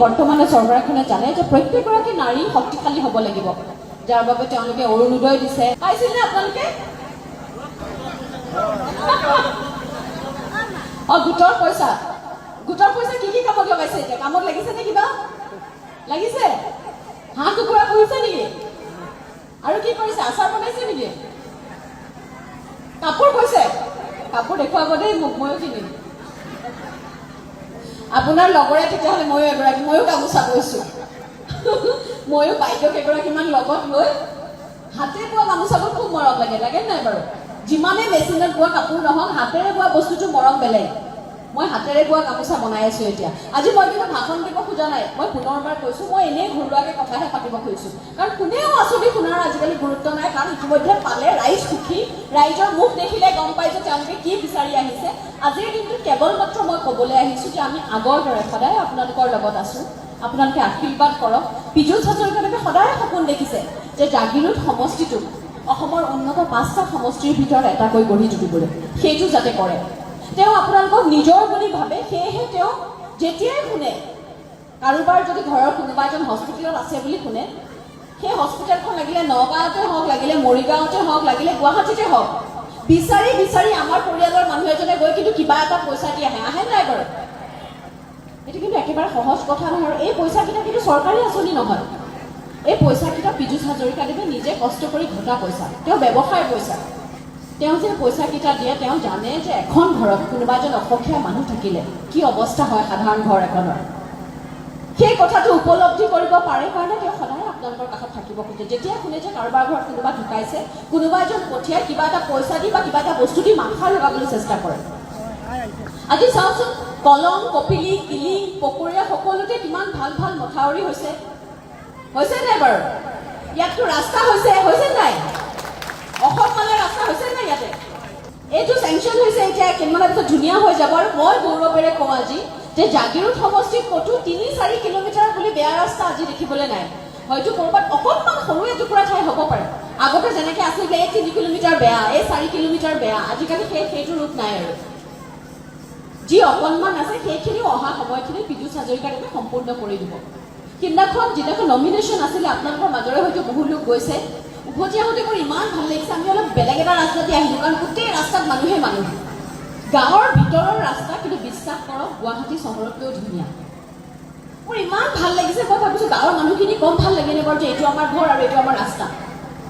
বৰ্তমানে চৰকাৰখনে জানে যে প্ৰত্যেকগৰাকী নাৰী শক্তিশালী হ'ব লাগিব, যাৰ বাবে তেওঁলোকে অৰুণোদয় দিছে। পাইছিল নে আপোনালোকে? গোটৰ পইচা কি কামত লগাইছে? এতিয়া কামত লাগিছে নে? কিবা লাগিছে? হাঁহ কুকুৰা পুহিছে নেকি? আৰু কি কৰিছে? আচাৰ বনাইছে নেকি? কাপোৰ কৈছে? কাপোৰ দেখুৱাব দেই মোক, ময়ো কিনিম। আপোনাৰ লগৰে তেতিয়াহ'লে ময়ো এগৰাকী, ময়ো গামোচা কৈছোঁ। ময়ো বাইদেউক এগৰাকীমান লগত লৈ হাতেৰে বোৱা গামোচাবোৰ খুব মৰম লাগে, লাগে নাই বাৰু? যিমানে মেচিনত বোৱা কাপোৰ নহওক, হাতেৰে বোৱা বস্তুটো মৰম বেলেগ। মই হাতেৰে বোৱা গামোচা বনাই আছো এতিয়া। আজি মই কিন্তু ভাষণ দিব খোজা নাই, মই পুনৰবাৰ কৈছো, মই এনেই ঘৰুৱাকে কথাহে পাতিব খুজিছো। কাৰণ কোনেও আচলি শুনাৰ আজিকালি গুৰুত্ব নাই, কাৰণ ইতিমধ্যে পালে ৰাইজ সুখী, ৰাইজৰ মুখ দেখিলে গম পাই যে তেওঁলোকে কি বিচাৰি আহিছে। আজিৰ দিনটোত কেৱল মাত্ৰ মই ক'বলৈ আহিছো যে আমি আগৰ দৰে সদায় আপোনালোকৰ লগত আছো, আপোনালোকে আশীৰ্বাদ কৰক। পীযুষ হাজৰিকাদেৱে সদায় সপোন দেখিছে যে জাগিৰোড সমষ্টিটো অসমৰ উন্নত 5টা সমষ্টিৰ ভিতৰত এটাকৈ গঢ়ি তুলিবলৈ, সেইটো যাতে কৰে। তেওঁ আপোনালোকক নিজৰ বুলি ভাবে, সেয়েহে তেওঁ যেতিয়াই শুনে কাৰোবাৰ যদি ঘৰৰ কোনোবা এজন হস্পিটেলত আছে বুলি শুনে, সেই হস্পিটেলখন লাগিলে নগাঁৱতে হওক, লাগিলে মৰিগাঁৱতে হওক, লাগিলে গুৱাহাটীতে হওক, বিচাৰি বিচাৰি আমাৰ পৰিয়ালৰ মানুহ এজনে গৈ কিন্তু কিবা এটা পইচা দি আহে নাই বাৰু? এইটো কিন্তু একেবাৰে সহজ কথা নহয়। এই পইচাকেইটা কিন্তু চৰকাৰী আঁচনি নহয়, এই পইচাকেইটা পীযুষ হাজৰিকাদেৱে নিজে কষ্ট কৰি ঘটা পইচা, তেওঁ ব্যৱসায়ৰ পইচা। তেওঁ যে পইচাকেইটা দিয়ে, তেওঁ জানে যে এখন ঘৰত কোনোবা এজন অসুখীয়া মানুহ থাকিলে কি অৱস্থা হয় সাধাৰণ ঘৰ এখনৰ। সেই কথাটো উপলব্ধি কৰিব পাৰে কাৰণে তেওঁ সদায় আপোনালোকৰ কাষত থাকিব খোজে। যেতিয়া শুনে যে কাৰোবাৰ ঘৰত কোনোবা ঢুকাইছে, কোনোবা এজন পঠিয়াই কিবা এটা পইচা দি বা কিবা এটা বস্তু দি মাথা লগাবলৈ চেষ্টা কৰে। আজি চাওকচোন, কলং, কপিলি, কিলিং, পকুৰীয়া সকলোতে কিমান ভাল ভাল মথাউৰি হৈছে নাই বাৰু? ইয়াততো ৰাস্তা হৈছে নাই? অসম মানে ৰাস্তা হৈছে নাই ইয়াতে? এইটো চেংচন হৈছে, এতিয়া কেইদিনমানৰ পিছত ধুনীয়া হৈ যাব। আৰু মই গৌৰৱেৰে কওঁ আজি যে জাগিৰোড সমষ্টিত ক'তো 3-4 কিলোমিটাৰ বুলি বেয়া ৰাস্তা আজি দেখিবলৈ নাই। হয়তো ক'ৰবাত অকণমান সৰু এটুকুৰা ঠাই হ'ব পাৰে। আগতে যেনেকৈ আছিল যে এই 3 কিলোমিটাৰ বেয়া, এই 4 কিলোমিটাৰ বেয়া, আজিকালি সেইটো ৰূপ নাই। আৰু যি অকণমান আছে সেইখিনিও অহা সময়খিনি পীযুষ হাজৰিকাদেৱে সম্পূৰ্ণ কৰি দিব। যিদিনাখন নমিনেশ্যন আছিলে, আপোনালোকৰ মাজৰে হয়তো বহু লোক গৈছে। উভতি আহোঁতে মোৰ ইমান ভাল লাগিছে, আমি অলপ বেলেগ এটা ৰাস্তা দি আহিলোঁ, কাৰণ গোটেই ৰাস্তাত মানুহ। গাঁৱৰ ভিতৰৰ ৰাস্তা, কিন্তু বিশ্বাস কৰক গুৱাহাটী চহৰতকৈও ধুনীয়া। মোৰ ইমান ভাল লাগিছে, মই ভাবিছোঁ গাঁৱৰ মানুহখিনি কম ভাল লাগেনে বাৰু যে এইটো আমাৰ ঘৰ আৰু এইটো আমাৰ ৰাস্তা।